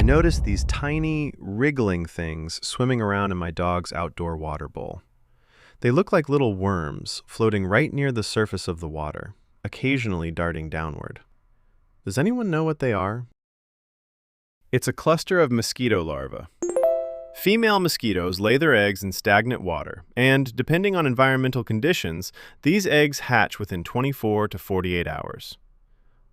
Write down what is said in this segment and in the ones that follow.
noticed these tiny, wriggling things swimming around in my dog's outdoor water bowl. They look like little worms floating right near the surface of the water, occasionally darting downward. Does anyone know what they are? It's a cluster of mosquito larvae. Female mosquitoes lay their eggs in stagnant water, and, depending on environmental conditions, these eggs hatch within 24 to 48 hours.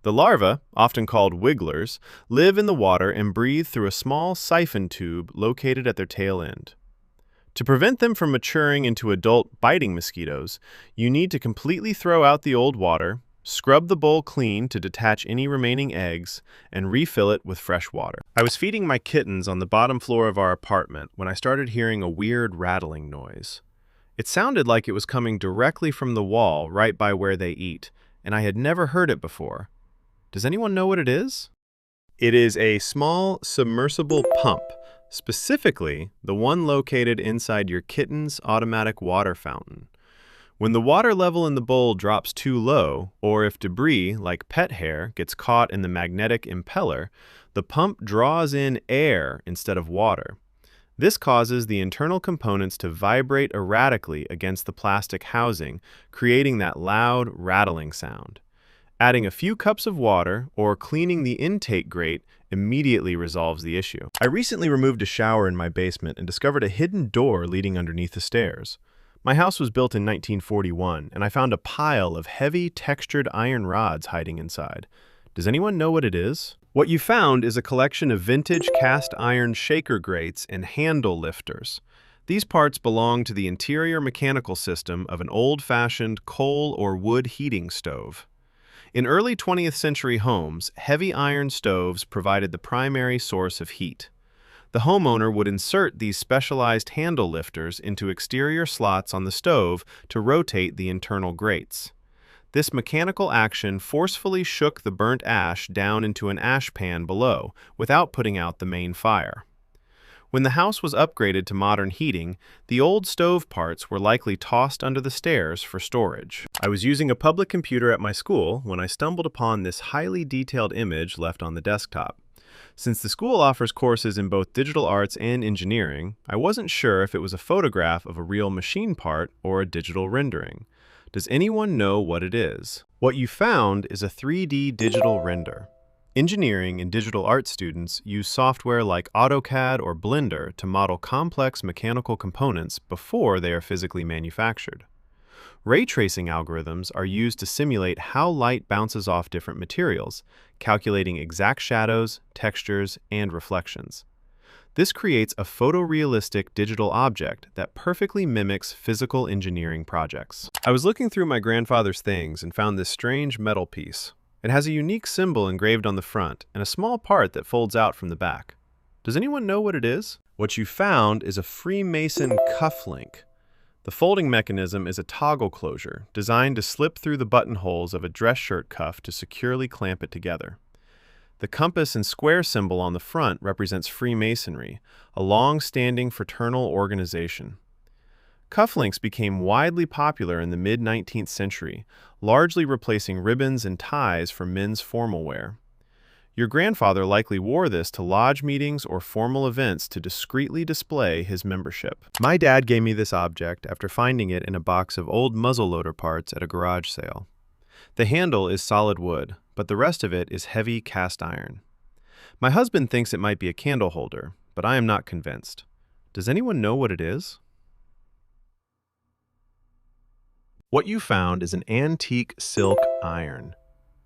The larvae, often called wigglers, live in the water and breathe through a small siphon tube located at their tail end. To prevent them from maturing into adult biting mosquitoes, you need to completely throw out the old water, scrub the bowl clean to detach any remaining eggs, and refill it with fresh water. I was feeding my kittens on the bottom floor of our apartment when I started hearing a weird rattling noise. It sounded like it was coming directly from the wall right by where they eat, and I had never heard it before. Does anyone know what it is? It is a small submersible pump, specifically the one located inside your kitten's automatic water fountain. When the water level in the bowl drops too low, or if debris, like pet hair, gets caught in the magnetic impeller, the pump draws in air instead of water. This causes the internal components to vibrate erratically against the plastic housing, creating that loud, rattling sound. Adding a few cups of water or cleaning the intake grate immediately resolves the issue. I recently removed a shower in my basement and discovered a hidden door leading underneath the stairs. My house was built in 1941, and I found a pile of heavy, textured iron rods hiding inside. Does anyone know what it is? What you found is a collection of vintage cast iron shaker grates and handle lifters. These parts belong to the interior mechanical system of an old-fashioned coal or wood heating stove. In early 20th century homes, heavy iron stoves provided the primary source of heat. The homeowner would insert these specialized handle lifters into exterior slots on the stove to rotate the internal grates. This mechanical action forcefully shook the burnt ash down into an ash pan below, without putting out the main fire. When the house was upgraded to modern heating, the old stove parts were likely tossed under the stairs for storage. I was using a public computer at my school when I stumbled upon this highly detailed image left on the desktop. Since the school offers courses in both digital arts and engineering, I wasn't sure if it was a photograph of a real machine part or a digital rendering. Does anyone know what it is? What you found is a 3D digital render. Engineering and digital art students use software like AutoCAD or Blender to model complex mechanical components before they are physically manufactured. Ray tracing algorithms are used to simulate how light bounces off different materials, calculating exact shadows, textures, and reflections. This creates a photorealistic digital object that perfectly mimics physical engineering projects. I was looking through my grandfather's things and found this strange metal piece. It has a unique symbol engraved on the front and a small part that folds out from the back. Does anyone know what it is? What you found is a Freemason cufflink. The folding mechanism is a toggle closure designed to slip through the buttonholes of a dress shirt cuff to securely clamp it together. The compass and square symbol on the front represents Freemasonry, a long-standing fraternal organization. Cufflinks became widely popular in the mid-19th century, largely replacing ribbons and ties for men's formal wear. Your grandfather likely wore this to lodge meetings or formal events to discreetly display his membership. My dad gave me this object after finding it in a box of old muzzleloader parts at a garage sale. The handle is solid wood, but the rest of it is heavy cast iron. My husband thinks it might be a candle holder, but I am not convinced. Does anyone know what it is? What you found is an antique silk iron.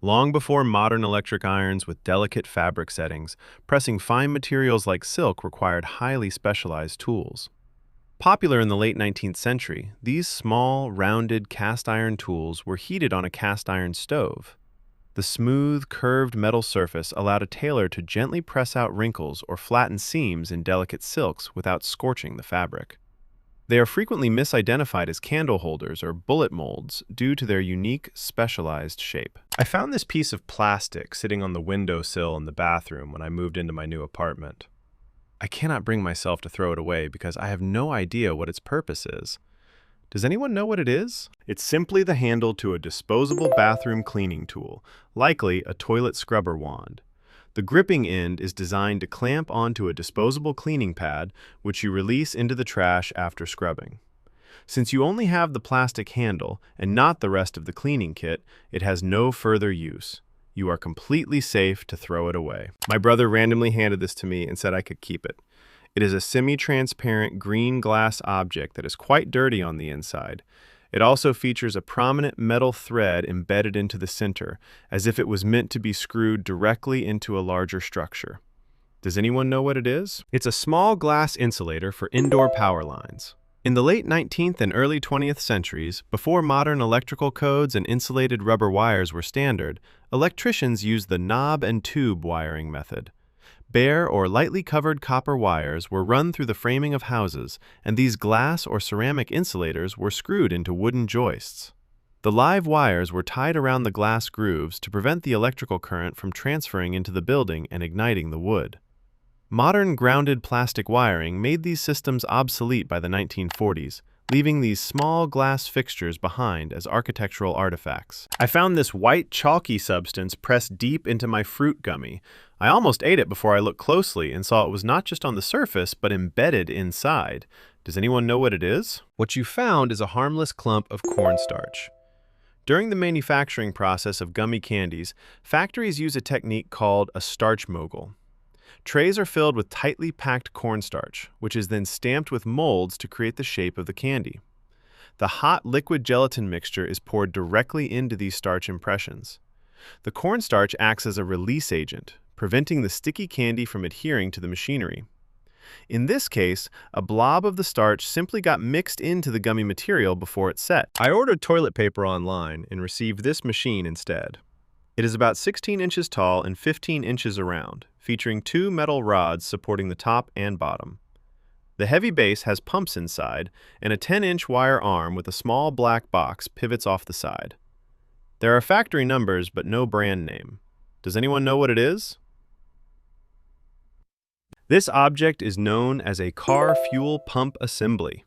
Long before modern electric irons with delicate fabric settings, pressing fine materials like silk required highly specialized tools. Popular in the late 19th century, these small, rounded cast iron tools were heated on a cast iron stove. The smooth, curved metal surface allowed a tailor to gently press out wrinkles or flatten seams in delicate silks without scorching the fabric. They are frequently misidentified as candle holders or bullet molds due to their unique, specialized shape. I found this piece of plastic sitting on the windowsill in the bathroom when I moved into my new apartment. I cannot bring myself to throw it away because I have no idea what its purpose is. Does anyone know what it is? It's simply the handle to a disposable bathroom cleaning tool, likely a toilet scrubber wand. The gripping end is designed to clamp onto a disposable cleaning pad, which you release into the trash after scrubbing. Since you only have the plastic handle and not the rest of the cleaning kit, it has no further use. You are completely safe to throw it away. My brother randomly handed this to me and said I could keep it. It is a semi-transparent green glass object that is quite dirty on the inside. It also features a prominent metal thread embedded into the center, as if it was meant to be screwed directly into a larger structure. Does anyone know what it is? It's a small glass insulator for indoor power lines. In the late 19th and early 20th centuries, before modern electrical codes and insulated rubber wires were standard, electricians used the knob and tube wiring method. Bare or lightly covered copper wires were run through the framing of houses, and these glass or ceramic insulators were screwed into wooden joists. The live wires were tied around the glass grooves to prevent the electrical current from transferring into the building and igniting the wood. Modern grounded plastic wiring made these systems obsolete by the 1940s, leaving these small glass fixtures behind as architectural artifacts. I found this white chalky substance pressed deep into my fruit gummy. I almost ate it before I looked closely and saw it was not just on the surface, but embedded inside. Does anyone know what it is? What you found is a harmless clump of cornstarch. During the manufacturing process of gummy candies, factories use a technique called a starch mogul. Trays are filled with tightly packed cornstarch, which is then stamped with molds to create the shape of the candy. The hot liquid gelatin mixture is poured directly into these starch impressions. The cornstarch acts as a release agent, preventing the sticky candy from adhering to the machinery. In this case, a blob of the starch simply got mixed into the gummy material before it set. I ordered toilet paper online and received this machine instead. It is about 16 inches tall and 15 inches around, featuring two metal rods supporting the top and bottom. The heavy base has pumps inside, and a 10-inch wire arm with a small black box pivots off the side. There are factory numbers, but no brand name. Does anyone know what it is? This object is known as a car fuel pump assembly.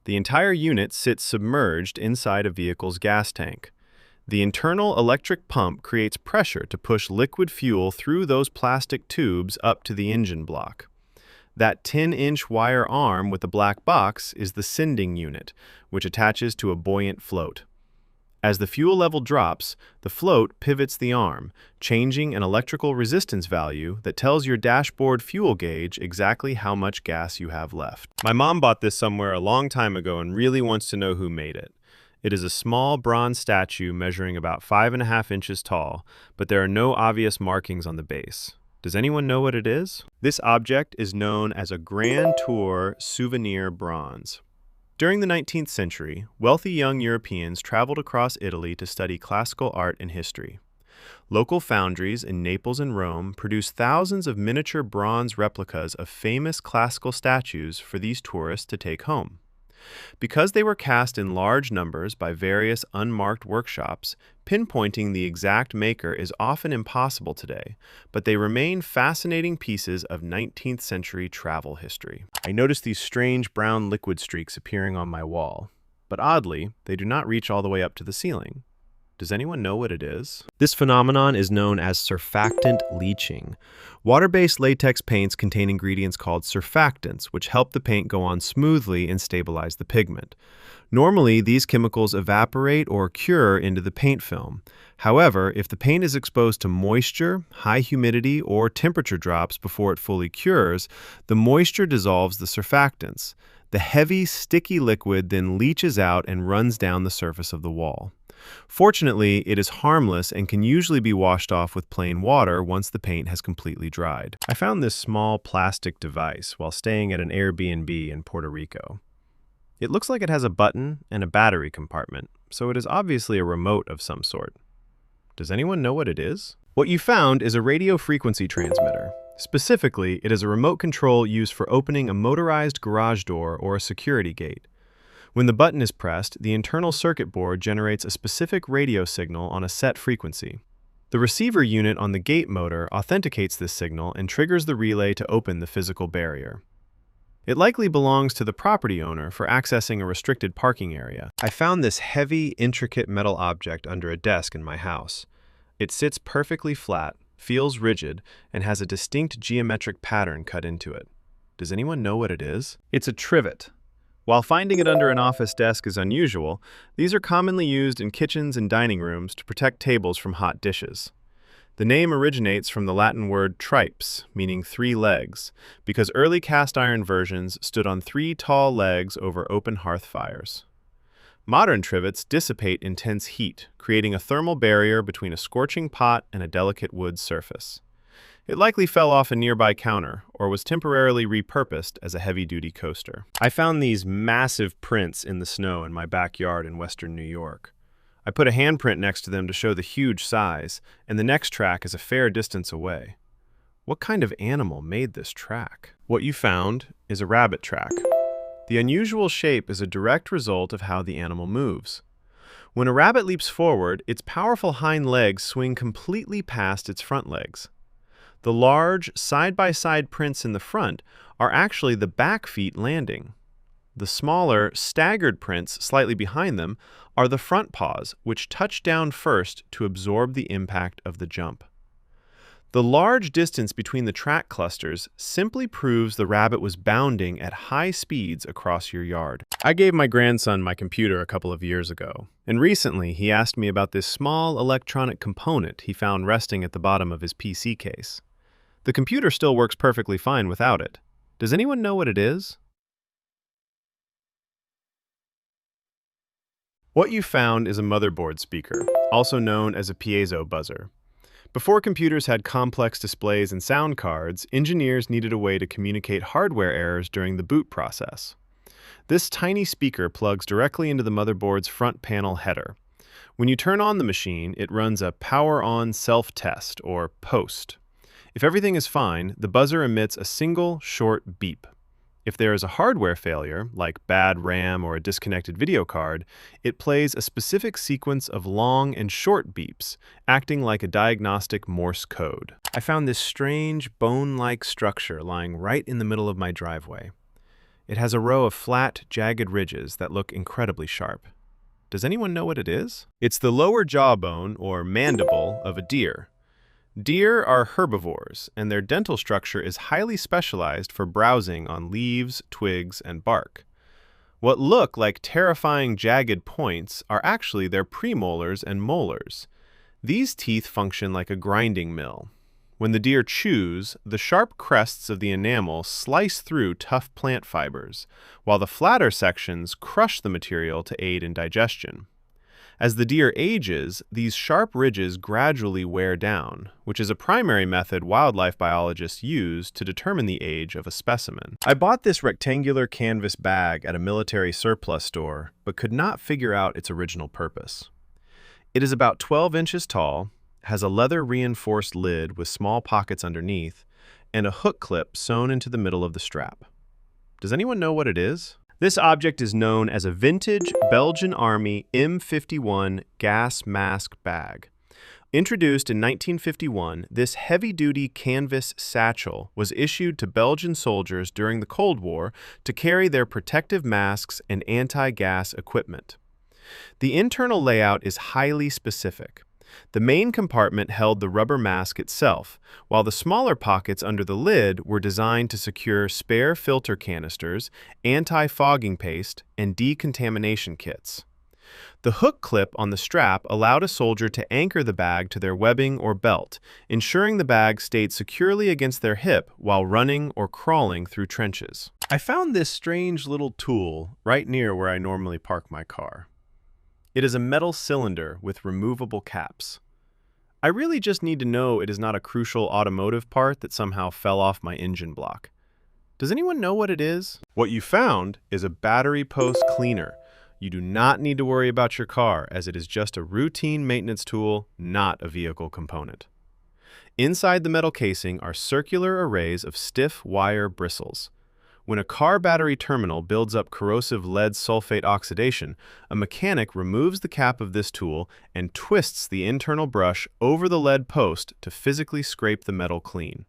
The entire unit sits submerged inside a vehicle's gas tank. The internal electric pump creates pressure to push liquid fuel through those plastic tubes up to the engine block. That 10-inch wire arm with the black box is the sending unit, which attaches to a buoyant float. As the fuel level drops, the float pivots the arm, changing an electrical resistance value that tells your dashboard fuel gauge exactly how much gas you have left. My mom bought this somewhere a long time ago and really wants to know who made it. It is a small bronze statue measuring about 5.5 inches tall, but there are no obvious markings on the base. Does anyone know what it is? This object is known as a Grand Tour souvenir bronze. During the 19th century, wealthy young Europeans traveled across Italy to study classical art and history. Local foundries in Naples and Rome produced thousands of miniature bronze replicas of famous classical statues for these tourists to take home. Because they were cast in large numbers by various unmarked workshops, pinpointing the exact maker is often impossible today, but they remain fascinating pieces of 19th century travel history. I noticed these strange brown liquid streaks appearing on my wall, but oddly, they do not reach all the way up to the ceiling. Does anyone know what it is? This phenomenon is known as surfactant leaching. Water-based latex paints contain ingredients called surfactants, which help the paint go on smoothly and stabilize the pigment. Normally, these chemicals evaporate or cure into the paint film. However, if the paint is exposed to moisture, high humidity, or temperature drops before it fully cures, the moisture dissolves the surfactants. The heavy, sticky liquid then leaches out and runs down the surface of the wall. Fortunately, it is harmless and can usually be washed off with plain water once the paint has completely dried. I found this small plastic device while staying at an Airbnb in Puerto Rico. It looks like it has a button and a battery compartment, so it is obviously a remote of some sort. Does anyone know what it is? What you found is a radio frequency transmitter. Specifically, it is a remote control used for opening a motorized garage door or a security gate. When the button is pressed, the internal circuit board generates a specific radio signal on a set frequency. The receiver unit on the gate motor authenticates this signal and triggers the relay to open the physical barrier. It likely belongs to the property owner for accessing a restricted parking area. I found this heavy, intricate metal object under a desk in my house. It sits perfectly flat, feels rigid, and has a distinct geometric pattern cut into it. Does anyone know what it is? It's a trivet. While finding it under an office desk is unusual, these are commonly used in kitchens and dining rooms to protect tables from hot dishes. The name originates from the Latin word tripes, meaning 3 legs, because early cast iron versions stood on 3 tall legs over open hearth fires. Modern trivets dissipate intense heat, creating a thermal barrier between a scorching pot and a delicate wood surface. It likely fell off a nearby counter or was temporarily repurposed as a heavy-duty coaster. I found these massive prints in the snow in my backyard in western New York. I put a handprint next to them to show the huge size, and the next track is a fair distance away. What kind of animal made this track? What you found is a rabbit track. The unusual shape is a direct result of how the animal moves. When a rabbit leaps forward, its powerful hind legs swing completely past its front legs. The large, side-by-side prints in the front are actually the back feet landing. The smaller, staggered prints slightly behind them are the front paws, which touch down first to absorb the impact of the jump. The large distance between the track clusters simply proves the rabbit was bounding at high speeds across your yard. I gave my grandson my computer a couple of years ago, and recently he asked me about this small electronic component he found resting at the bottom of his PC case. The computer still works perfectly fine without it. Does anyone know what it is? What you found is a motherboard speaker, also known as a piezo buzzer. Before computers had complex displays and sound cards, engineers needed a way to communicate hardware errors during the boot process. This tiny speaker plugs directly into the motherboard's front panel header. When you turn on the machine, it runs a power-on self-test, or POST. If everything is fine, the buzzer emits a single, short beep. If there is a hardware failure, like bad RAM or a disconnected video card, it plays a specific sequence of long and short beeps, acting like a diagnostic Morse code. I found this strange, bone-like structure lying right in the middle of my driveway. It has a row of flat, jagged ridges that look incredibly sharp. Does anyone know what it is? It's the lower jawbone, or mandible, of a deer. Deer are herbivores, and their dental structure is highly specialized for browsing on leaves, twigs, and bark. What look like terrifying jagged points are actually their premolars and molars. These teeth function like a grinding mill. When the deer chews, the sharp crests of the enamel slice through tough plant fibers, while the flatter sections crush the material to aid in digestion. As the deer ages, these sharp ridges gradually wear down, which is a primary method wildlife biologists use to determine the age of a specimen. I bought this rectangular canvas bag at a military surplus store, but could not figure out its original purpose. It is about 12 inches tall, has a leather-reinforced lid with small pockets underneath, and a hook clip sewn into the middle of the strap. Does anyone know what it is? This object is known as a vintage Belgian Army M51 gas mask bag. Introduced in 1951, this heavy-duty canvas satchel was issued to Belgian soldiers during the Cold War to carry their protective masks and anti-gas equipment. The internal layout is highly specific. The main compartment held the rubber mask itself, while the smaller pockets under the lid were designed to secure spare filter canisters, anti-fogging paste, and decontamination kits. The hook clip on the strap allowed a soldier to anchor the bag to their webbing or belt, ensuring the bag stayed securely against their hip while running or crawling through trenches. I found this strange little tool right near where I normally park my car. It is a metal cylinder with removable caps. I really just need to know it is not a crucial automotive part that somehow fell off my engine block. Does anyone know what it is? What you found is a battery post cleaner. You do not need to worry about your car, as it is just a routine maintenance tool, not a vehicle component. Inside the metal casing are circular arrays of stiff wire bristles. When a car battery terminal builds up corrosive lead sulfate oxidation, a mechanic removes the cap of this tool and twists the internal brush over the lead post to physically scrape the metal clean.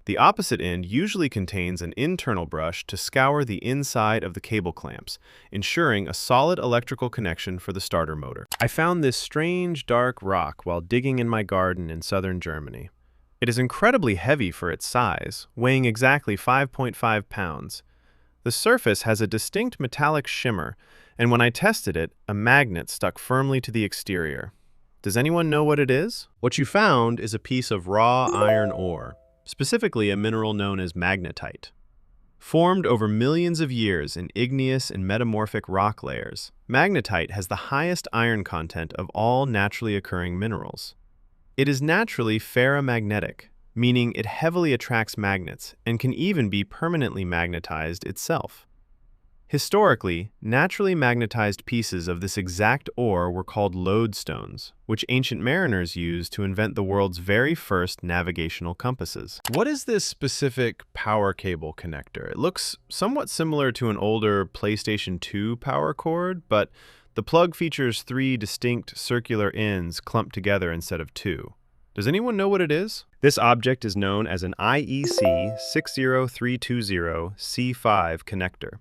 The opposite end usually contains an internal brush to scour the inside of the cable clamps, ensuring a solid electrical connection for the starter motor. I found this strange dark rock while digging in my garden in southern Germany. It is incredibly heavy for its size, weighing exactly 5.5 pounds. The surface has a distinct metallic shimmer, and when I tested it, a magnet stuck firmly to the exterior. Does anyone know what it is? What you found is a piece of raw iron ore, specifically a mineral known as magnetite. Formed over millions of years in igneous and metamorphic rock layers, magnetite has the highest iron content of all naturally occurring minerals. It is naturally ferromagnetic, meaning it heavily attracts magnets and can even be permanently magnetized itself. Historically, naturally magnetized pieces of this exact ore were called lodestones, which ancient mariners used to invent the world's very first navigational compasses. What is this specific power cable connector? It looks somewhat similar to an older PlayStation 2 power cord, but the plug features 3 distinct circular ends clumped together instead of 2. Does anyone know what it is? This object is known as an IEC 60320C5 connector.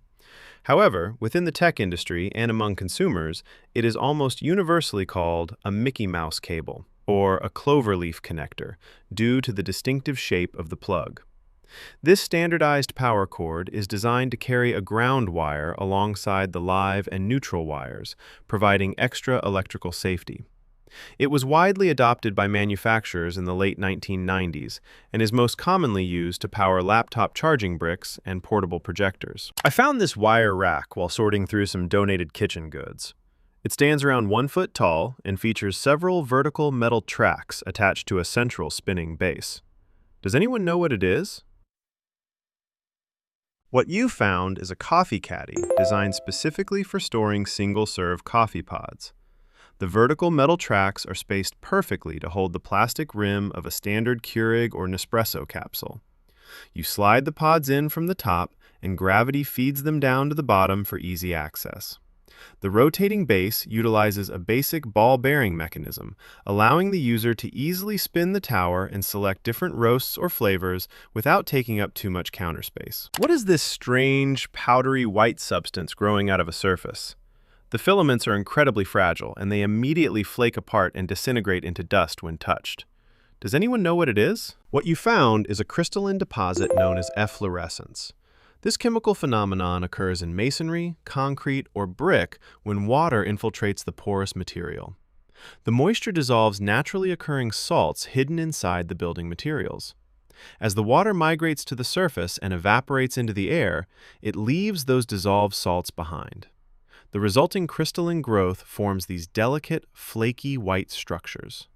However, within the tech industry and among consumers, it is almost universally called a Mickey Mouse cable or a cloverleaf connector due to the distinctive shape of the plug. This standardized power cord is designed to carry a ground wire alongside the live and neutral wires, providing extra electrical safety. It was widely adopted by manufacturers in the late 1990s and is most commonly used to power laptop charging bricks and portable projectors. I found this wire rack while sorting through some donated kitchen goods. It stands around 1 foot tall and features several vertical metal tracks attached to a central spinning base. Does anyone know what it is? What you found is a coffee caddy designed specifically for storing single-serve coffee pods. The vertical metal tracks are spaced perfectly to hold the plastic rim of a standard Keurig or Nespresso capsule. You slide the pods in from the top, and gravity feeds them down to the bottom for easy access. The rotating base utilizes a basic ball bearing mechanism, allowing the user to easily spin the tower and select different roasts or flavors without taking up too much counter space. What is this strange, powdery white substance growing out of a surface? The filaments are incredibly fragile, and they immediately flake apart and disintegrate into dust when touched. Does anyone know what it is? What you found is a crystalline deposit known as efflorescence. This chemical phenomenon occurs in masonry, concrete, or brick when water infiltrates the porous material. The moisture dissolves naturally occurring salts hidden inside the building materials. As the water migrates to the surface and evaporates into the air, it leaves those dissolved salts behind. The resulting crystalline growth forms these delicate, flaky white structures.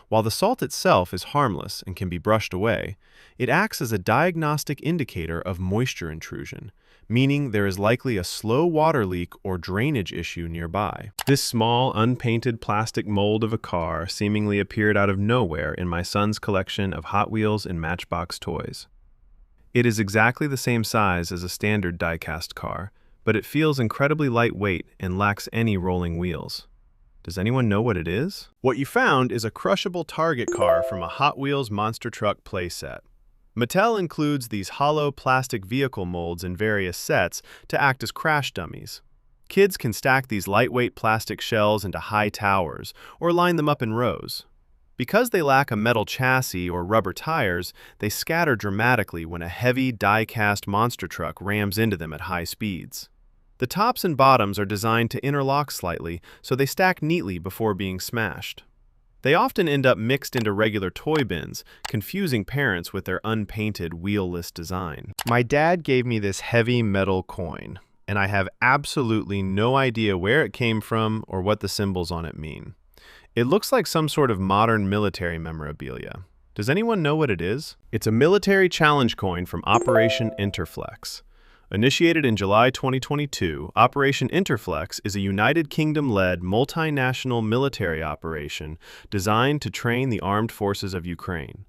While the salt itself is harmless and can be brushed away, it acts as a diagnostic indicator of moisture intrusion, meaning there is likely a slow water leak or drainage issue nearby. This small, unpainted plastic mold of a car seemingly appeared out of nowhere in my son's collection of Hot Wheels and Matchbox toys. It is exactly the same size as a standard die-cast car, but it feels incredibly lightweight and lacks any rolling wheels. Does anyone know what it is? What you found is a crushable target car from a Hot Wheels monster truck playset. Mattel includes these hollow plastic vehicle molds in various sets to act as crash dummies. Kids can stack these lightweight plastic shells into high towers or line them up in rows. Because they lack a metal chassis or rubber tires, they scatter dramatically when a heavy die-cast monster truck rams into them at high speeds. The tops and bottoms are designed to interlock slightly, so they stack neatly before being smashed. They often end up mixed into regular toy bins, confusing parents with their unpainted, wheelless design. My dad gave me this heavy metal coin, and I have absolutely no idea where it came from or what the symbols on it mean. It looks like some sort of modern military memorabilia. Does anyone know what it is? It's a military challenge coin from Operation Interflex. Initiated in July 2022, Operation Interflex is a United Kingdom-led multinational military operation designed to train the armed forces of Ukraine.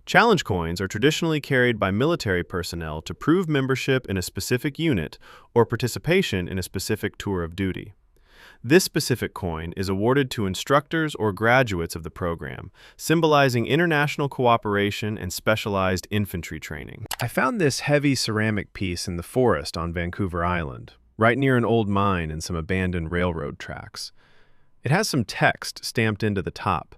Challenge coins are traditionally carried by military personnel to prove membership in a specific unit or participation in a specific tour of duty. This specific coin is awarded to instructors or graduates of the program, symbolizing international cooperation and specialized infantry training. I found this heavy ceramic piece in the forest on Vancouver Island, right near an old mine and some abandoned railroad tracks. It has some text stamped into the top.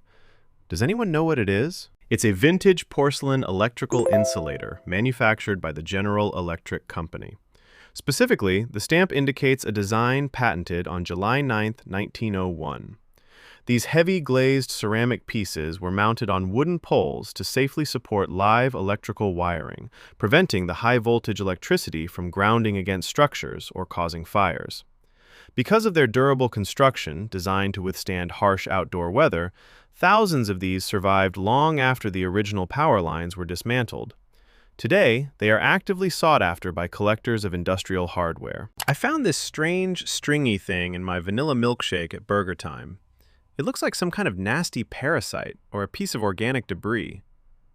Does anyone know what it is? It's a vintage porcelain electrical insulator manufactured by the General Electric Company. Specifically, the stamp indicates a design patented on July 9, 1901. These heavy glazed ceramic pieces were mounted on wooden poles to safely support live electrical wiring, preventing the high-voltage electricity from grounding against structures or causing fires. Because of their durable construction, designed to withstand harsh outdoor weather, thousands of these survived long after the original power lines were dismantled. Today, they are actively sought after by collectors of industrial hardware. I found this strange, stringy thing in my vanilla milkshake at Burger Time. It looks like some kind of nasty parasite or a piece of organic debris.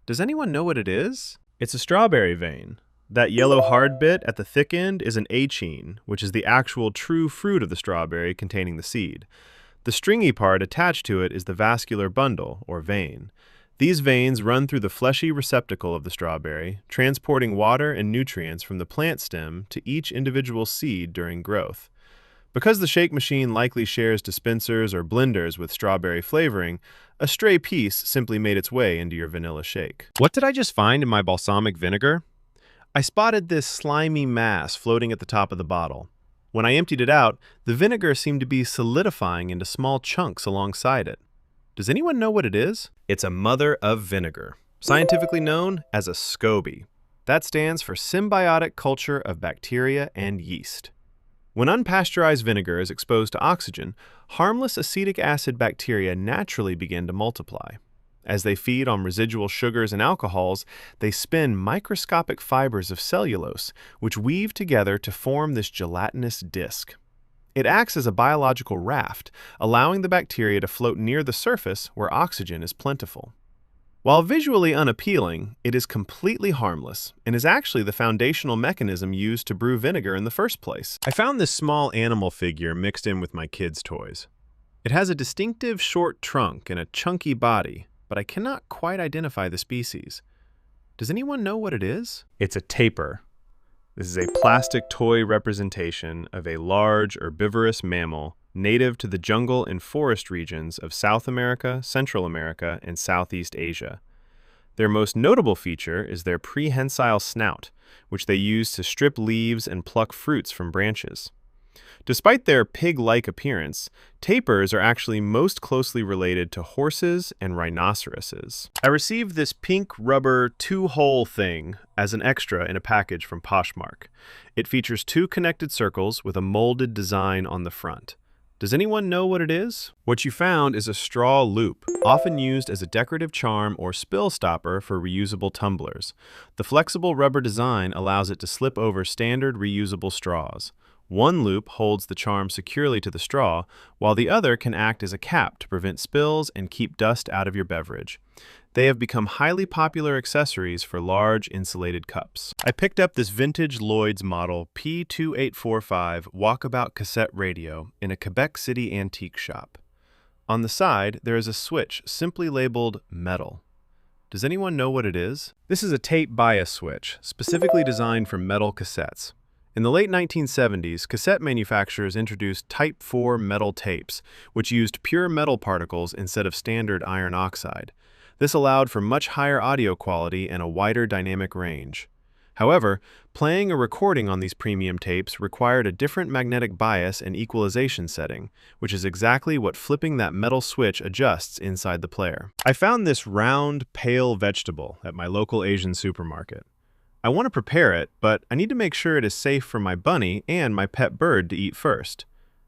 Does anyone know what it is? It's a strawberry vein. That yellow hard bit at the thick end is an achene, which is the actual true fruit of the strawberry containing the seed. The stringy part attached to it is the vascular bundle, or vein. These veins run through the fleshy receptacle of the strawberry, transporting water and nutrients from the plant stem to each individual seed during growth. Because the shake machine likely shares dispensers or blenders with strawberry flavoring, a stray piece simply made its way into your vanilla shake. What did I just find in my balsamic vinegar? I spotted this slimy mass floating at the top of the bottle. When I emptied it out, the vinegar seemed to be solidifying into small chunks alongside it. Does anyone know what it is? It's a mother of vinegar, scientifically known as a SCOBY. That stands for Symbiotic Culture of Bacteria and Yeast. When unpasteurized vinegar is exposed to oxygen, harmless acetic acid bacteria naturally begin to multiply. As they feed on residual sugars and alcohols, they spin microscopic fibers of cellulose, which weave together to form this gelatinous disc. It acts as a biological raft, allowing the bacteria to float near the surface where oxygen is plentiful. While visually unappealing, it is completely harmless and is actually the foundational mechanism used to brew vinegar in the first place. I found this small animal figure mixed in with my kids' toys. It has a distinctive short trunk and a chunky body, but I cannot quite identify the species. Does anyone know what it is? It's a tapir. This is a plastic toy representation of a large herbivorous mammal native to the jungle and forest regions of South America, Central America, and Southeast Asia. Their most notable feature is their prehensile snout, which they use to strip leaves and pluck fruits from branches. Despite their pig-like appearance, tapirs are actually most closely related to horses and rhinoceroses. I received this pink rubber two-hole thing as an extra in a package from Poshmark. It features two connected circles with a molded design on the front. Does anyone know what it is? What you found is a straw loop, often used as a decorative charm or spill stopper for reusable tumblers. The flexible rubber design allows it to slip over standard reusable straws. One loop holds the charm securely to the straw, while the other can act as a cap to prevent spills and keep dust out of your beverage. They have become highly popular accessories for large insulated cups. I picked up this vintage Lloyd's model P2845 walkabout cassette radio in a Quebec City antique shop. On the side, there is a switch simply labeled metal. Does anyone know what it is? This is a tape bias switch, specifically designed for metal cassettes. In the late 1970s, cassette manufacturers introduced Type 4 metal tapes, which used pure metal particles instead of standard iron oxide. This allowed for much higher audio quality and a wider dynamic range. However, playing a recording on these premium tapes required a different magnetic bias and equalization setting, which is exactly what flipping that metal switch adjusts inside the player. I found this round, pale vegetable at my local Asian supermarket. I want to prepare it, but I need to make sure it is safe for my bunny and my pet bird to eat first.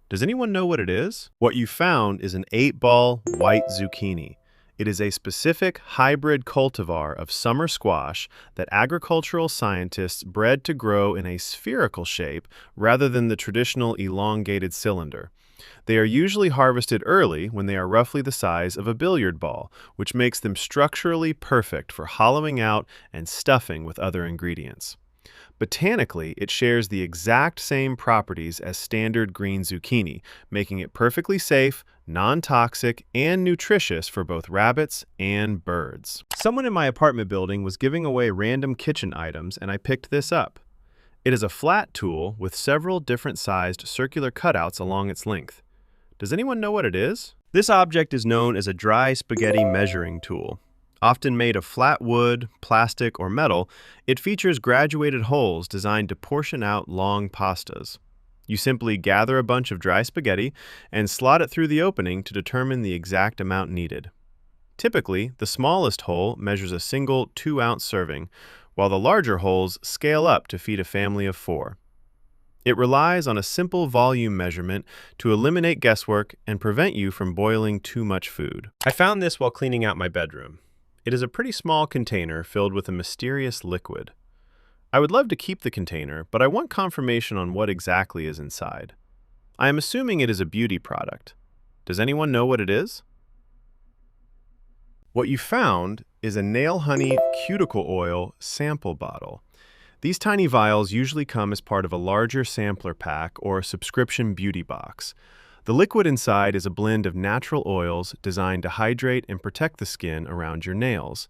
Does anyone know what it is? What you found is an 8-ball white zucchini. It is a specific hybrid cultivar of summer squash that agricultural scientists bred to grow in a spherical shape rather than the traditional elongated cylinder. They are usually harvested early when they are roughly the size of a billiard ball, which makes them structurally perfect for hollowing out and stuffing with other ingredients. Botanically, it shares the exact same properties as standard green zucchini, making it perfectly safe, non-toxic, and nutritious for both rabbits and birds. Someone in my apartment building was giving away random kitchen items, and I picked this up. It is a flat tool with several different sized circular cutouts along its length. Does anyone know what it is? This object is known as a dry spaghetti measuring tool. Often made of flat wood, plastic, or metal, it features graduated holes designed to portion out long pastas. You simply gather a bunch of dry spaghetti and slot it through the opening to determine the exact amount needed. Typically, the smallest hole measures a single 2-ounce serving, while the larger holes scale up to feed a family of 4. It relies on a simple volume measurement to eliminate guesswork and prevent you from boiling too much food. I found this while cleaning out my bedroom. It is a pretty small container filled with a mysterious liquid. I would love to keep the container, but I want confirmation on what exactly is inside. I am assuming it is a beauty product. Does anyone know what it is? What you found is a nail honey cuticle oil sample bottle. These tiny vials usually come as part of a larger sampler pack or a subscription beauty box. The liquid inside is a blend of natural oils designed to hydrate and protect the skin around your nails.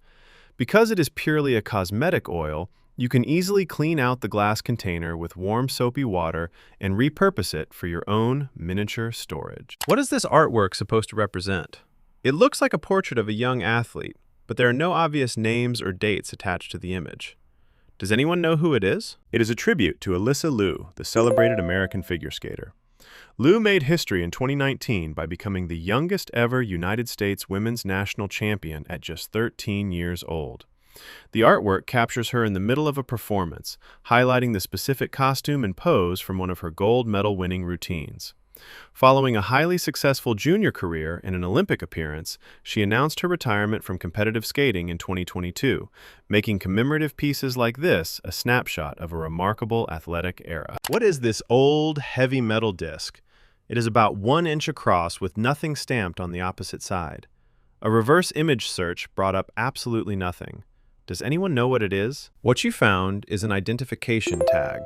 Because it is purely a cosmetic oil, you can easily clean out the glass container with warm soapy water and repurpose it for your own miniature storage. What is this artwork supposed to represent? It looks like a portrait of a young athlete, but there are no obvious names or dates attached to the image. Does anyone know who it is? It is a tribute to Alyssa Liu, the celebrated American figure skater. Liu made history in 2019 by becoming the youngest ever United States women's national champion at just 13 years old. The artwork captures her in the middle of a performance, highlighting the specific costume and pose from one of her gold medal-winning routines. Following a highly successful junior career and an Olympic appearance, she announced her retirement from competitive skating in 2022, making commemorative pieces like this a snapshot of a remarkable athletic era. What is this old, heavy metal disc? It is about 1 inch across with nothing stamped on the opposite side. A reverse image search brought up absolutely nothing. Does anyone know what it is? What you found is an identification tag.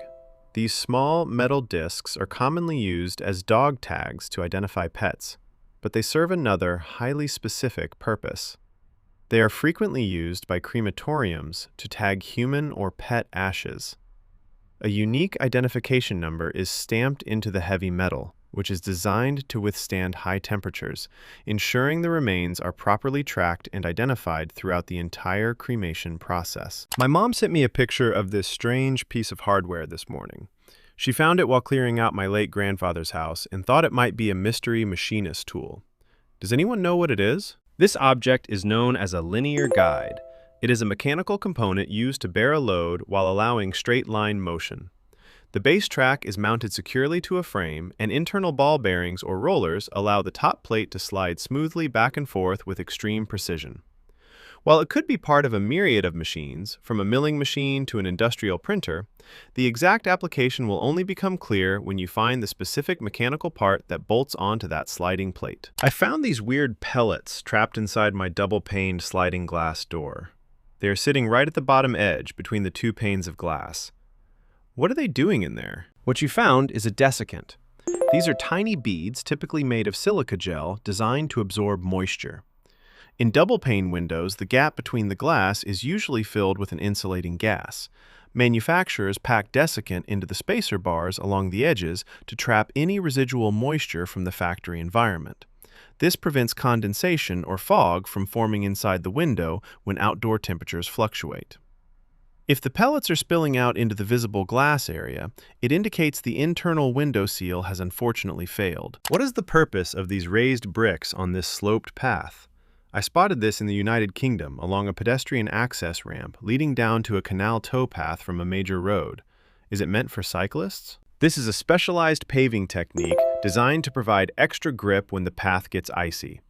These small metal discs are commonly used as dog tags to identify pets, but they serve another, highly specific purpose. They are frequently used by crematoriums to tag human or pet ashes. A unique identification number is stamped into the heavy metal, which is designed to withstand high temperatures, ensuring the remains are properly tracked and identified throughout the entire cremation process. My mom sent me a picture of this strange piece of hardware this morning. She found it while clearing out my late grandfather's house and thought it might be a mystery machinist tool. Does anyone know what it is? This object is known as a linear guide. It is a mechanical component used to bear a load while allowing straight-line motion. The base track is mounted securely to a frame, and internal ball bearings or rollers allow the top plate to slide smoothly back and forth with extreme precision. While it could be part of a myriad of machines, from a milling machine to an industrial printer, the exact application will only become clear when you find the specific mechanical part that bolts onto that sliding plate. I found these weird pellets trapped inside my double-paned sliding glass door. They are sitting right at the bottom edge between the 2 panes of glass. What are they doing in there? What you found is a desiccant. These are tiny beads typically made of silica gel designed to absorb moisture. In double-pane windows, the gap between the glass is usually filled with an insulating gas. Manufacturers pack desiccant into the spacer bars along the edges to trap any residual moisture from the factory environment. This prevents condensation or fog from forming inside the window when outdoor temperatures fluctuate. If the pellets are spilling out into the visible glass area, it indicates the internal window seal has unfortunately failed. What is the purpose of these raised bricks on this sloped path? I spotted this in the United Kingdom along a pedestrian access ramp leading down to a canal towpath from a major road. Is it meant for cyclists? This is a specialized paving technique designed to provide extra grip when the path gets icy.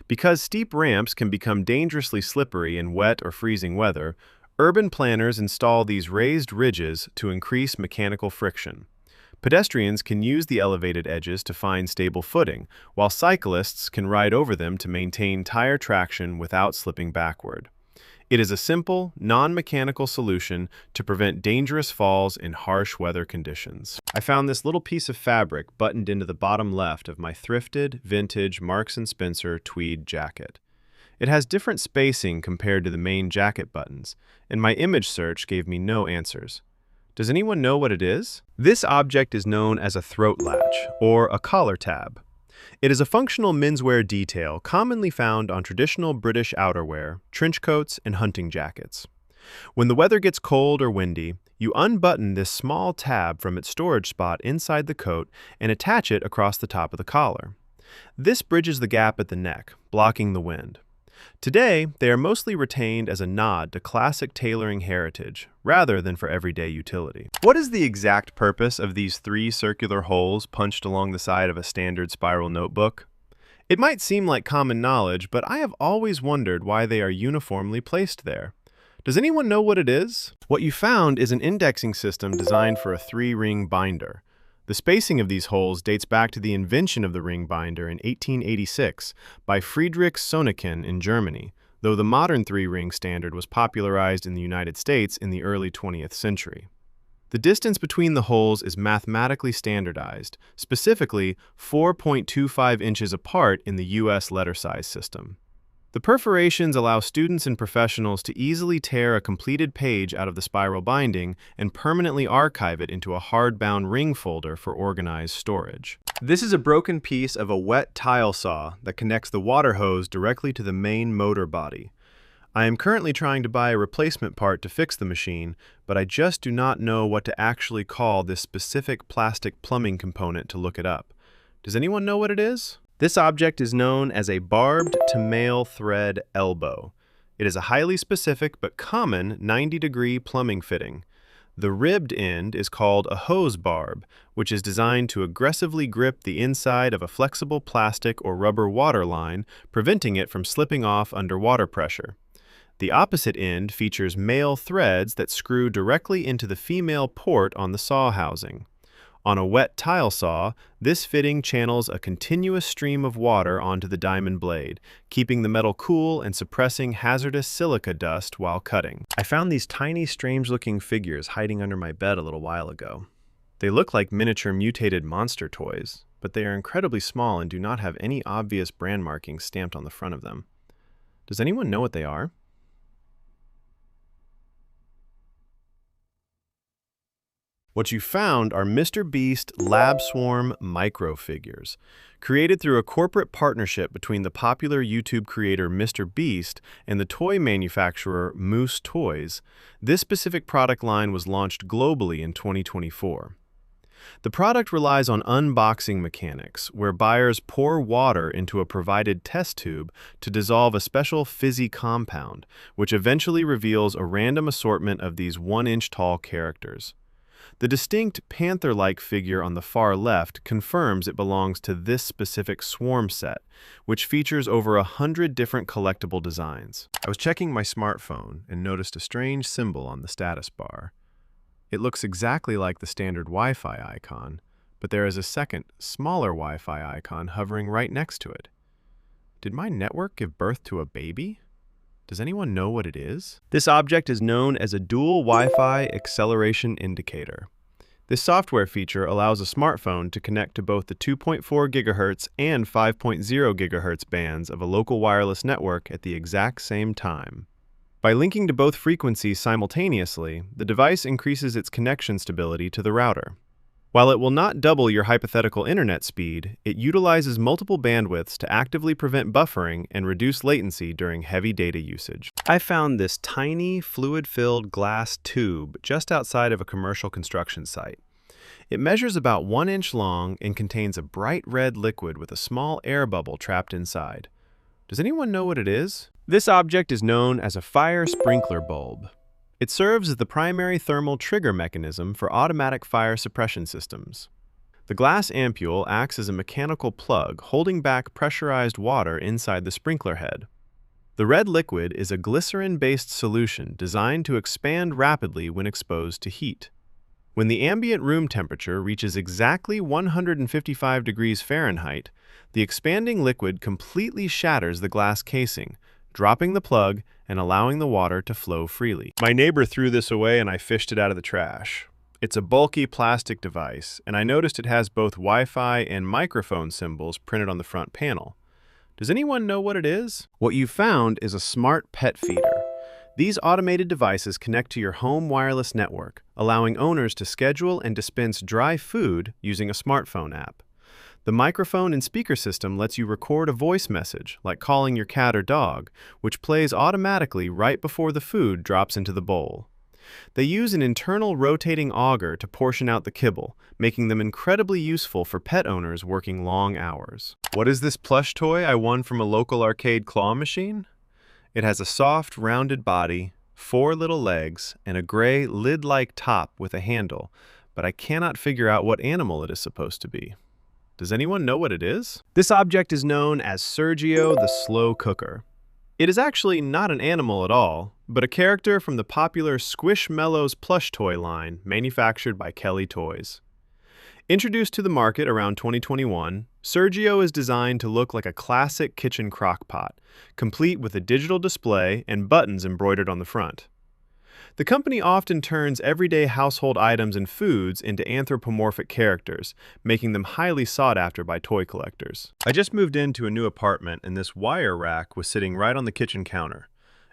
Because steep ramps can become dangerously slippery in wet or freezing weather, urban planners install these raised ridges to increase mechanical friction. Pedestrians can use the elevated edges to find stable footing, while cyclists can ride over them to maintain tire traction without slipping backward. It is a simple, non-mechanical solution to prevent dangerous falls in harsh weather conditions. I found this little piece of fabric buttoned into the bottom left of my thrifted, vintage Marks & Spencer tweed jacket. It has different spacing compared to the main jacket buttons, and my image search gave me no answers. Does anyone know what it is? This object is known as a throat latch, or a collar tab. It is a functional menswear detail commonly found on traditional British outerwear, trench coats, and hunting jackets. When the weather gets cold or windy, you unbutton this small tab from its storage spot inside the coat and attach it across the top of the collar. This bridges the gap at the neck, blocking the wind. Today, they are mostly retained as a nod to classic tailoring heritage, rather than for everyday utility. What is the exact purpose of these 3 circular holes punched along the side of a standard spiral notebook? It might seem like common knowledge, but I have always wondered why they are uniformly placed there. Does anyone know what it is? What you found is an indexing system designed for a 3-ring binder. The spacing of these holes dates back to the invention of the ring binder in 1886 by Friedrich Sonecken in Germany, though the modern 3-ring standard was popularized in the United States in the early 20th century. The distance between the holes is mathematically standardized, specifically 4.25 inches apart in the U.S. letter size system. The perforations allow students and professionals to easily tear a completed page out of the spiral binding and permanently archive it into a hardbound ring folder for organized storage. This is a broken piece of a wet tile saw that connects the water hose directly to the main motor body. I am currently trying to buy a replacement part to fix the machine, but I just do not know what to actually call this specific plastic plumbing component to look it up. Does anyone know what it is? This object is known as a barbed to male thread elbow. It is a highly specific but common 90-degree plumbing fitting. The ribbed end is called a hose barb, which is designed to aggressively grip the inside of a flexible plastic or rubber water line, preventing it from slipping off under water pressure. The opposite end features male threads that screw directly into the female port on the saw housing. On a wet tile saw, this fitting channels a continuous stream of water onto the diamond blade, keeping the metal cool and suppressing hazardous silica dust while cutting. I found these tiny, strange-looking figures hiding under my bed a little while ago. They look like miniature mutated monster toys, but they are incredibly small and do not have any obvious brand markings stamped on the front of them. Does anyone know what they are? What you found are Mr. Beast Lab Swarm microfigures. Created through a corporate partnership between the popular YouTube creator Mr. Beast and the toy manufacturer Moose Toys, this specific product line was launched globally in 2024. The product relies on unboxing mechanics, where buyers pour water into a provided test tube to dissolve a special fizzy compound, which eventually reveals a random assortment of these 1-inch tall characters. The distinct panther-like figure on the far left confirms it belongs to this specific swarm set, which features over 100 different collectible designs. I was checking my smartphone and noticed a strange symbol on the status bar. It looks exactly like the standard Wi-Fi icon, but there is a second, smaller Wi-Fi icon hovering right next to it. Did my network give birth to a baby? Does anyone know what it is? This object is known as a dual Wi-Fi acceleration indicator. This software feature allows a smartphone to connect to both the 2.4 GHz and 5.0 GHz bands of a local wireless network at the exact same time. By linking to both frequencies simultaneously, the device increases its connection stability to the router. While it will not double your hypothetical internet speed, it utilizes multiple bandwidths to actively prevent buffering and reduce latency during heavy data usage. I found this tiny, fluid-filled glass tube just outside of a commercial construction site. It measures about 1 inch long and contains a bright red liquid with a small air bubble trapped inside. Does anyone know what it is? This object is known as a fire sprinkler bulb. It serves as the primary thermal trigger mechanism for automatic fire suppression systems. The glass ampule acts as a mechanical plug holding back pressurized water inside the sprinkler head. The red liquid is a glycerin-based solution designed to expand rapidly when exposed to heat. When the ambient room temperature reaches exactly 155 degrees Fahrenheit, the expanding liquid completely shatters the glass casing, dropping the plug and allowing the water to flow freely. My neighbor threw this away and I fished it out of the trash. It's a bulky plastic device, and I noticed it has both Wi-Fi and microphone symbols printed on the front panel. Does anyone know what it is? What you found is a smart pet feeder. These automated devices connect to your home wireless network, allowing owners to schedule and dispense dry food using a smartphone app. The microphone and speaker system lets you record a voice message, like calling your cat or dog, which plays automatically right before the food drops into the bowl. They use an internal rotating auger to portion out the kibble, making them incredibly useful for pet owners working long hours. What is this plush toy I won from a local arcade claw machine? It has a soft, rounded body, 4 little legs, and a gray, lid-like top with a handle, but I cannot figure out what animal it is supposed to be. Does anyone know what it is? This object is known as Sergio the Slow Cooker. It is actually not an animal at all, but a character from the popular Squishmallows plush toy line manufactured by Kelly Toys. Introduced to the market around 2021, Sergio is designed to look like a classic kitchen crock-pot, complete with a digital display and buttons embroidered on the front. The company often turns everyday household items and foods into anthropomorphic characters, making them highly sought after by toy collectors. I just moved into a new apartment and this wire rack was sitting right on the kitchen counter.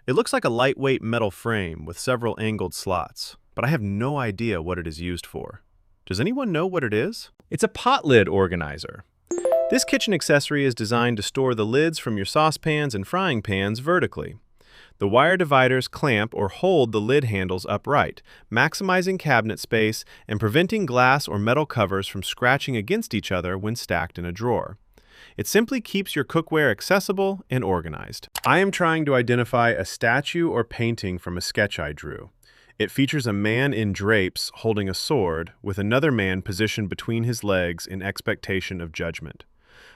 It looks like a lightweight metal frame with several angled slots, but I have no idea what it is used for. Does anyone know what it is? It's a pot lid organizer. This kitchen accessory is designed to store the lids from your saucepans and frying pans vertically. The wire dividers clamp or hold the lid handles upright, maximizing cabinet space and preventing glass or metal covers from scratching against each other when stacked in a drawer. It simply keeps your cookware accessible and organized. I am trying to identify a statue or painting from a sketch I drew. It features a man in drapes holding a sword with another man positioned between his legs in expectation of judgment.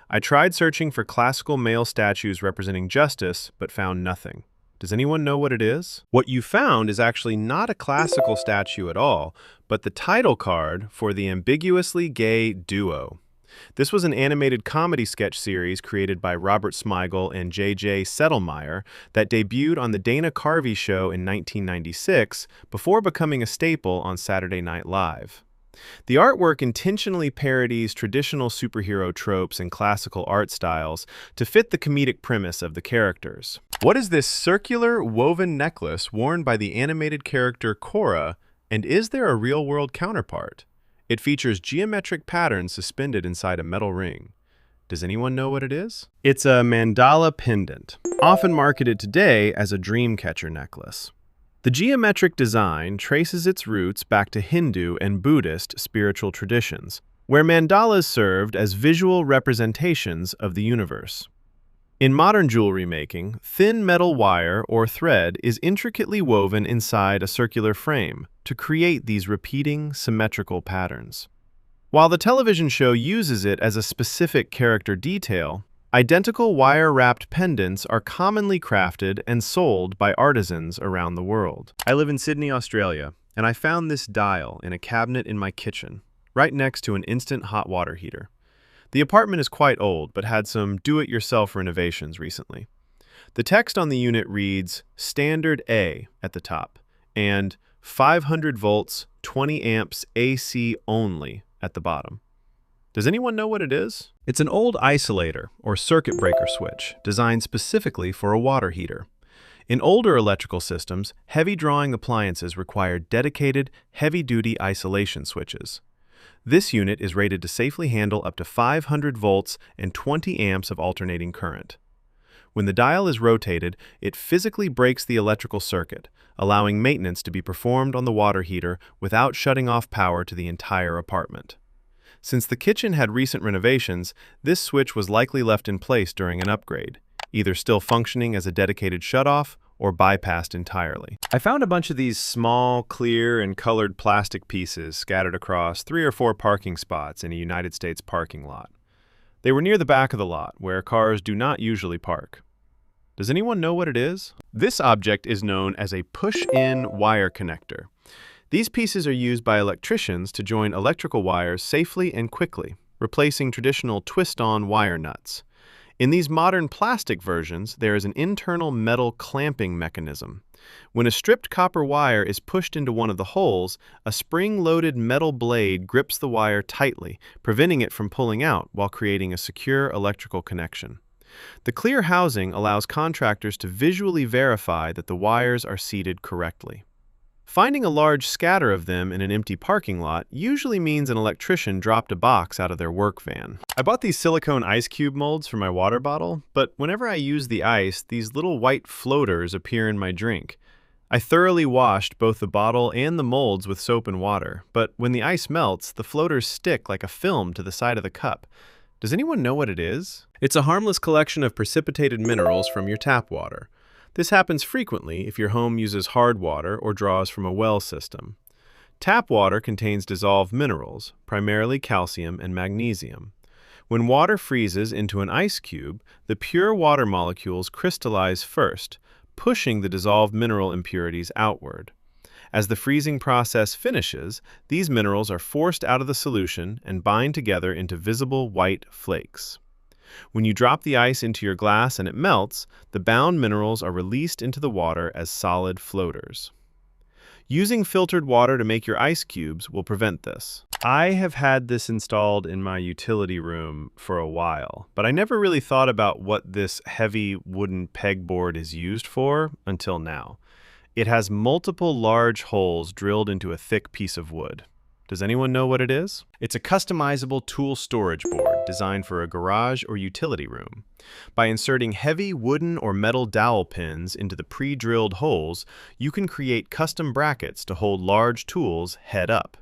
I tried searching for classical male statues representing justice, but found nothing. Does anyone know what it is? What you found is actually not a classical statue at all, but the title card for the ambiguously gay duo. This was an animated comedy sketch series created by Robert Smigel and J.J. Settlemeyer that debuted on the Dana Carvey Show in 1996 before becoming a staple on Saturday Night Live. The artwork intentionally parodies traditional superhero tropes and classical art styles to fit the comedic premise of the characters. What is this circular woven necklace worn by the animated character Korra, and is there a real-world counterpart? It features geometric patterns suspended inside a metal ring. Does anyone know what it is? It's a mandala pendant, often marketed today as a dream catcher necklace. The geometric design traces its roots back to Hindu and Buddhist spiritual traditions, where mandalas served as visual representations of the universe. In modern jewelry making, thin metal wire or thread is intricately woven inside a circular frame to create these repeating, symmetrical patterns. While the television show uses it as a specific character detail, identical wire-wrapped pendants are commonly crafted and sold by artisans around the world. I live in Sydney, Australia, and I found this dial in a cabinet in my kitchen, right next to an instant hot water heater. The apartment is quite old, but had some do-it-yourself renovations recently. The text on the unit reads Standard A at the top and 500 volts, 20 amps AC only at the bottom. Does anyone know what it is? It's an old isolator or circuit breaker switch designed specifically for a water heater. In older electrical systems, heavy drawing appliances required dedicated, heavy-duty isolation switches. This unit is rated to safely handle up to 500 volts and 20 amps of alternating current. When the dial is rotated, it physically breaks the electrical circuit, allowing maintenance to be performed on the water heater without shutting off power to the entire apartment. Since the kitchen had recent renovations, this switch was likely left in place during an upgrade, either still functioning as a dedicated shutoff or bypassed entirely. I found a bunch of these small, clear, and colored plastic pieces scattered across 3 or 4 parking spots in a United States parking lot. They were near the back of the lot, where cars do not usually park. Does anyone know what it is? This object is known as a push-in wire connector. These pieces are used by electricians to join electrical wires safely and quickly, replacing traditional twist-on wire nuts. In these modern plastic versions, there is an internal metal clamping mechanism. When a stripped copper wire is pushed into one of the holes, a spring-loaded metal blade grips the wire tightly, preventing it from pulling out while creating a secure electrical connection. The clear housing allows contractors to visually verify that the wires are seated correctly. Finding a large scatter of them in an empty parking lot usually means an electrician dropped a box out of their work van. I bought these silicone ice cube molds for my water bottle, but whenever I use the ice, these little white floaters appear in my drink. I thoroughly washed both the bottle and the molds with soap and water, but when the ice melts, the floaters stick like a film to the side of the cup. Does anyone know what it is? It's a harmless collection of precipitated minerals from your tap water. This happens frequently if your home uses hard water or draws from a well system. Tap water contains dissolved minerals, primarily calcium and magnesium. When water freezes into an ice cube, the pure water molecules crystallize first, pushing the dissolved mineral impurities outward. As the freezing process finishes, these minerals are forced out of the solution and bind together into visible white flakes. When you drop the ice into your glass and it melts, the bound minerals are released into the water as solid floaters. Using filtered water to make your ice cubes will prevent this. I have had this installed in my utility room for a while, but I never really thought about what this heavy wooden pegboard is used for until now. It has multiple large holes drilled into a thick piece of wood. Does anyone know what it is? It's a customizable tool storage board designed for a garage or utility room. By inserting heavy wooden or metal dowel pins into the pre-drilled holes, you can create custom brackets to hold large tools head up.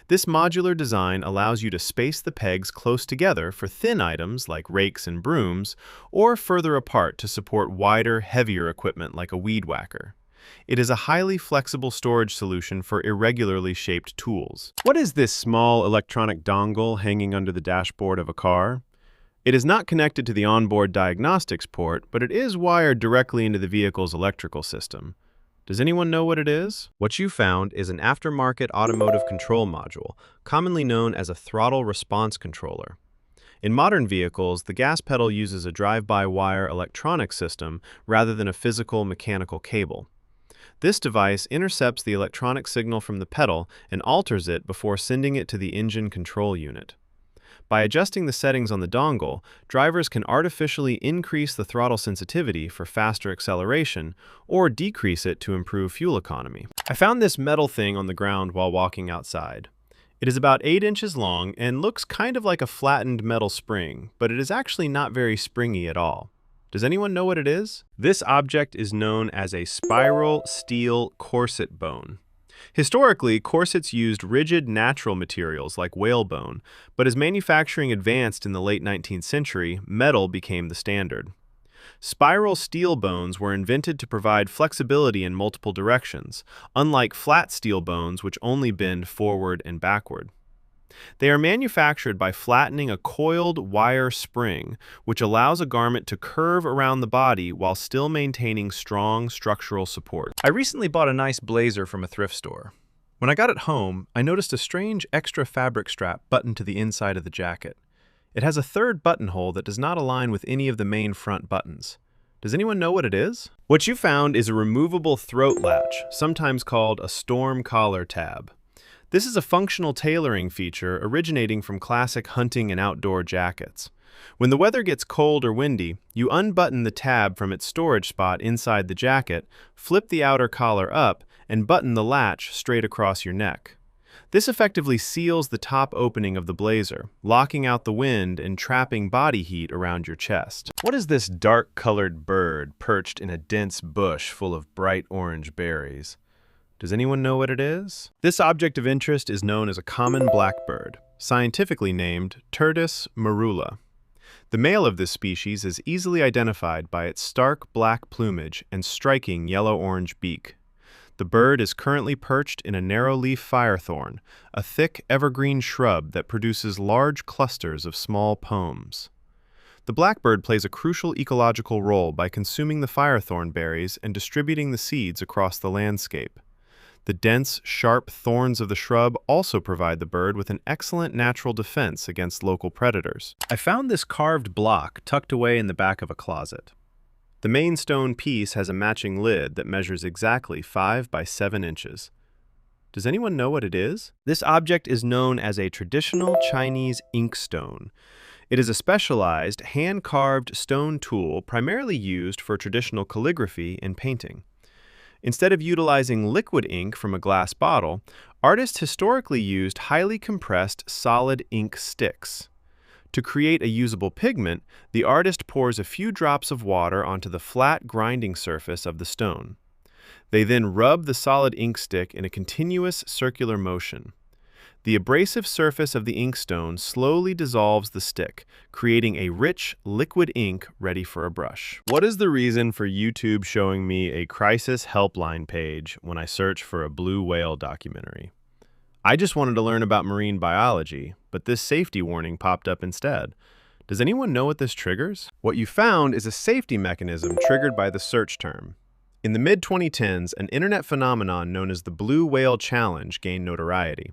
This modular design allows you to space the pegs close together for thin items like rakes and brooms, or further apart to support wider, heavier equipment like a weed whacker. It is a highly flexible storage solution for irregularly shaped tools. What is this small electronic dongle hanging under the dashboard of a car? It is not connected to the onboard diagnostics port, but it is wired directly into the vehicle's electrical system. Does anyone know what it is? What you found is an aftermarket automotive control module, commonly known as a throttle response controller. In modern vehicles, the gas pedal uses a drive-by-wire electronic system rather than a physical mechanical cable. This device intercepts the electronic signal from the pedal and alters it before sending it to the engine control unit. By adjusting the settings on the dongle, drivers can artificially increase the throttle sensitivity for faster acceleration or decrease it to improve fuel economy. I found this metal thing on the ground while walking outside. It is about 8 inches long and looks kind of like a flattened metal spring, but it is actually not very springy at all. Does anyone know what it is? This object is known as a spiral steel corset bone. Historically, corsets used rigid natural materials like whalebone, but as manufacturing advanced in the late 19th century, metal became the standard. Spiral steel bones were invented to provide flexibility in multiple directions, unlike flat steel bones which only bend forward and backward. They are manufactured by flattening a coiled wire spring, which allows a garment to curve around the body while still maintaining strong structural support. I recently bought a nice blazer from a thrift store. When I got it home, I noticed a strange extra fabric strap buttoned to the inside of the jacket. It has a third buttonhole that does not align with any of the main front buttons. Does anyone know what it is? What you found is a removable throat latch, sometimes called a storm collar tab. This is a functional tailoring feature originating from classic hunting and outdoor jackets. When the weather gets cold or windy, you unbutton the tab from its storage spot inside the jacket, flip the outer collar up, and button the latch straight across your neck. This effectively seals the top opening of the blazer, locking out the wind and trapping body heat around your chest. What is this dark-colored bird perched in a dense bush full of bright orange berries? Does anyone know what it is? This object of interest is known as a common blackbird, scientifically named Turdus marula. The male of this species is easily identified by its stark black plumage and striking yellow-orange beak. The bird is currently perched in a narrow-leaf firethorn, a thick evergreen shrub that produces large clusters of small pomes. The blackbird plays a crucial ecological role by consuming the firethorn berries and distributing the seeds across the landscape. The dense, sharp thorns of the shrub also provide the bird with an excellent natural defense against local predators. I found this carved block tucked away in the back of a closet. The main stone piece has a matching lid that measures exactly 5 by 7 inches. Does anyone know what it is? This object is known as a traditional Chinese inkstone. It is a specialized, hand-carved stone tool primarily used for traditional calligraphy and painting. Instead of utilizing liquid ink from a glass bottle, artists historically used highly compressed solid ink sticks. To create a usable pigment, the artist pours a few drops of water onto the flat grinding surface of the stone. They then rub the solid ink stick in a continuous circular motion. The abrasive surface of the inkstone slowly dissolves the stick, creating a rich, liquid ink ready for a brush. What is the reason for YouTube showing me a crisis helpline page when I search for a blue whale documentary? I just wanted to learn about marine biology, but this safety warning popped up instead. Does anyone know what this triggers? What you found is a safety mechanism triggered by the search term. In the mid-2010s, an internet phenomenon known as the Blue Whale Challenge gained notoriety.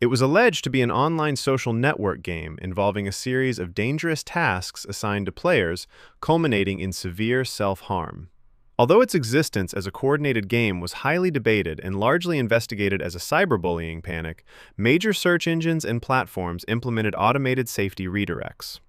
It was alleged to be an online social network game involving a series of dangerous tasks assigned to players, culminating in severe self-harm. Although its existence as a coordinated game was highly debated and largely investigated as a cyberbullying panic, major search engines and platforms implemented automated safety redirects.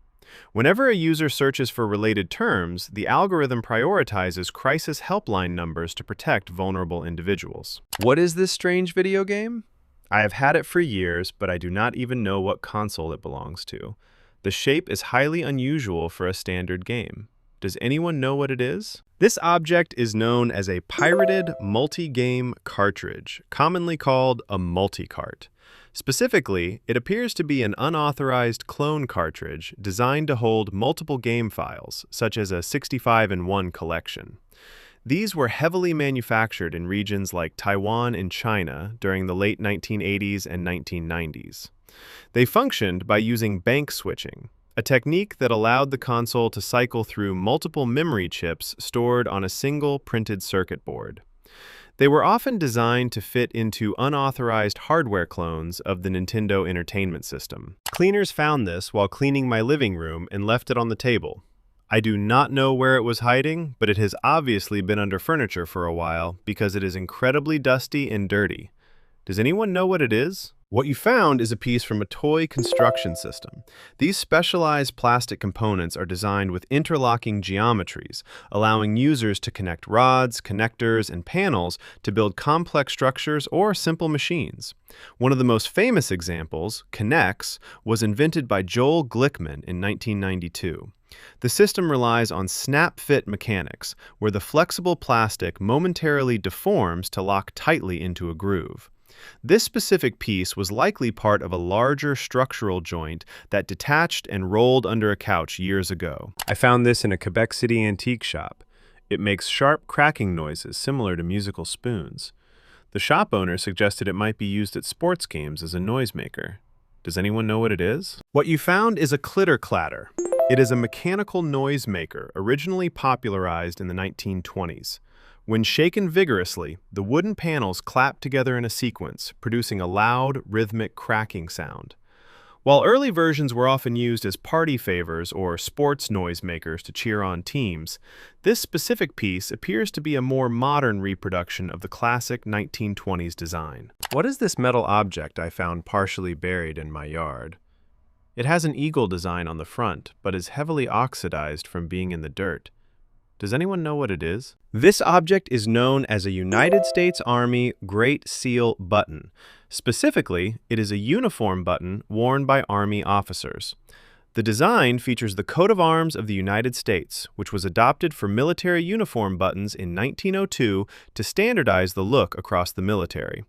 Whenever a user searches for related terms, the algorithm prioritizes crisis helpline numbers to protect vulnerable individuals. What is this strange video game? I have had it for years, but I do not even know what console it belongs to. The shape is highly unusual for a standard game. Does anyone know what it is? This object is known as a pirated multi-game cartridge, commonly called a multi-cart. Specifically, it appears to be an unauthorized clone cartridge designed to hold multiple game files, such as a 65-in-1 collection. These were heavily manufactured in regions like Taiwan and China during the late 1980s and 1990s. They functioned by using bank switching, a technique that allowed the console to cycle through multiple memory chips stored on a single printed circuit board. They were often designed to fit into unauthorized hardware clones of the Nintendo Entertainment System. Cleaners found this while cleaning my living room and left it on the table. I do not know where it was hiding, but it has obviously been under furniture for a while because it is incredibly dusty and dirty. Does anyone know what it is? What you found is a piece from a toy construction system. These specialized plastic components are designed with interlocking geometries, allowing users to connect rods, connectors, and panels to build complex structures or simple machines. One of the most famous examples, Connex, was invented by Joel Glickman in 1992. The system relies on snap-fit mechanics, where the flexible plastic momentarily deforms to lock tightly into a groove. This specific piece was likely part of a larger structural joint that detached and rolled under a couch years ago. I found this in a Quebec City antique shop. It makes sharp cracking noises similar to musical spoons. The shop owner suggested it might be used at sports games as a noisemaker. Does anyone know what it is? What you found is a clitter clatter. It is a mechanical noisemaker originally popularized in the 1920s. When shaken vigorously, the wooden panels clap together in a sequence, producing a loud, rhythmic cracking sound. While early versions were often used as party favors or sports noisemakers to cheer on teams, this specific piece appears to be a more modern reproduction of the classic 1920s design. What is this metal object I found partially buried in my yard? It has an eagle design on the front, but is heavily oxidized from being in the dirt. Does anyone know what it is? This object is known as a United States Army Great Seal button. Specifically, it is a uniform button worn by Army officers. The design features the coat of arms of the United States, which was adopted for military uniform buttons in 1902 to standardize the look across the military.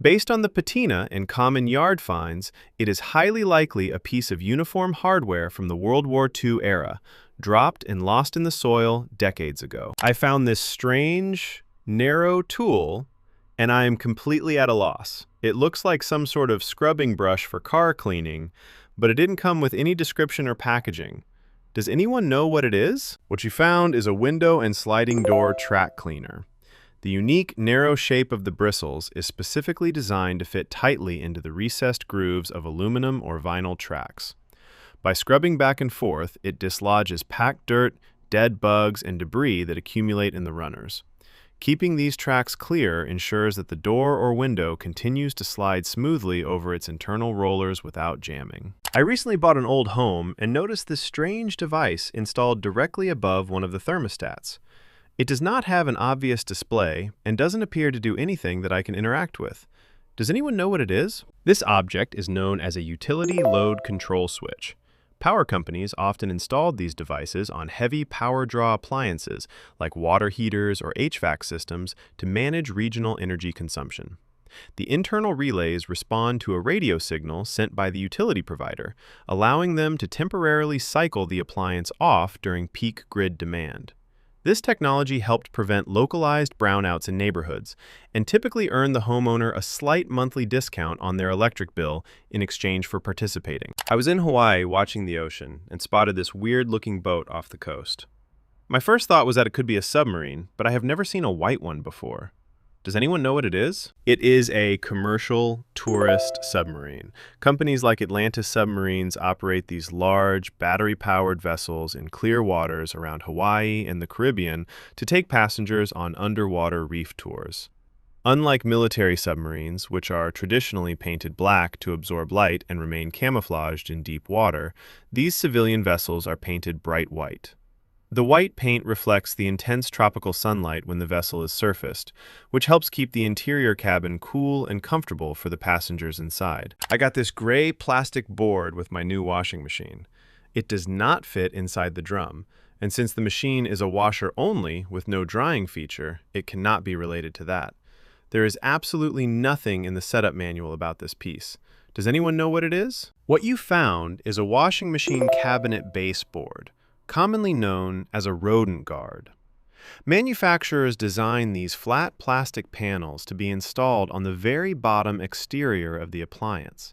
Based on the patina and common yard finds, it is highly likely a piece of uniform hardware from the World War II era, dropped and lost in the soil decades ago. I found this strange, narrow tool, and I am completely at a loss. It looks like some sort of scrubbing brush for car cleaning, but it didn't come with any description or packaging. Does anyone know what it is? What you found is a window and sliding door track cleaner. The unique, narrow shape of the bristles is specifically designed to fit tightly into the recessed grooves of aluminum or vinyl tracks. By scrubbing back and forth, it dislodges packed dirt, dead bugs, and debris that accumulate in the runners. Keeping these tracks clear ensures that the door or window continues to slide smoothly over its internal rollers without jamming. I recently bought an old home and noticed this strange device installed directly above one of the thermostats. It does not have an obvious display and doesn't appear to do anything that I can interact with. Does anyone know what it is? This object is known as a utility load control switch. Power companies often installed these devices on heavy power draw appliances like water heaters or HVAC systems to manage regional energy consumption. The internal relays respond to a radio signal sent by the utility provider, allowing them to temporarily cycle the appliance off during peak grid demand. This technology helped prevent localized brownouts in neighborhoods and typically earned the homeowner a slight monthly discount on their electric bill in exchange for participating. I was in Hawaii watching the ocean and spotted this weird-looking boat off the coast. My first thought was that it could be a submarine, but I have never seen a white one before. Does anyone know what it is? It is a commercial tourist submarine. Companies like Atlantis Submarines operate these large, battery-powered vessels in clear waters around Hawaii and the Caribbean to take passengers on underwater reef tours. Unlike military submarines, which are traditionally painted black to absorb light and remain camouflaged in deep water, these civilian vessels are painted bright white. The white paint reflects the intense tropical sunlight when the vessel is surfaced, which helps keep the interior cabin cool and comfortable for the passengers inside. I got this gray plastic board with my new washing machine. It does not fit inside the drum, and since the machine is a washer only with no drying feature, it cannot be related to that. There is absolutely nothing in the setup manual about this piece. Does anyone know what it is? What you found is a washing machine cabinet baseboard, commonly known as a rodent guard. Manufacturers design these flat plastic panels to be installed on the very bottom exterior of the appliance.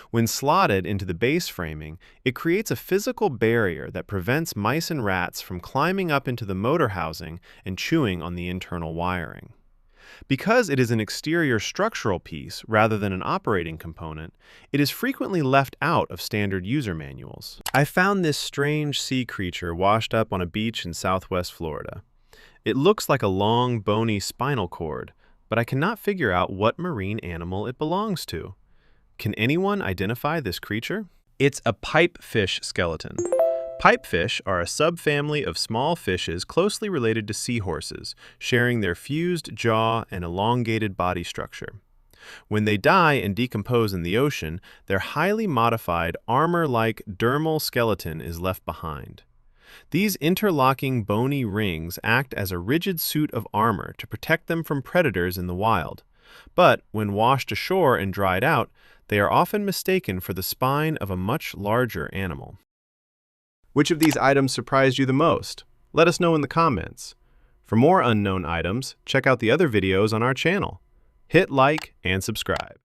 When slotted into the base framing, it creates a physical barrier that prevents mice and rats from climbing up into the motor housing and chewing on the internal wiring. Because it is an exterior structural piece rather than an operating component, it is frequently left out of standard user manuals. I found this strange sea creature washed up on a beach in southwest Florida. It looks like a long, bony spinal cord, but I cannot figure out what marine animal it belongs to. Can anyone identify this creature? It's a pipefish skeleton. Pipefish are a subfamily of small fishes closely related to seahorses, sharing their fused jaw and elongated body structure. When they die and decompose in the ocean, their highly modified, armor-like dermal skeleton is left behind. These interlocking bony rings act as a rigid suit of armor to protect them from predators in the wild. But when washed ashore and dried out, they are often mistaken for the spine of a much larger animal. Which of these items surprised you the most? Let us know in the comments. For more unknown items, check out the other videos on our channel. Hit like and subscribe.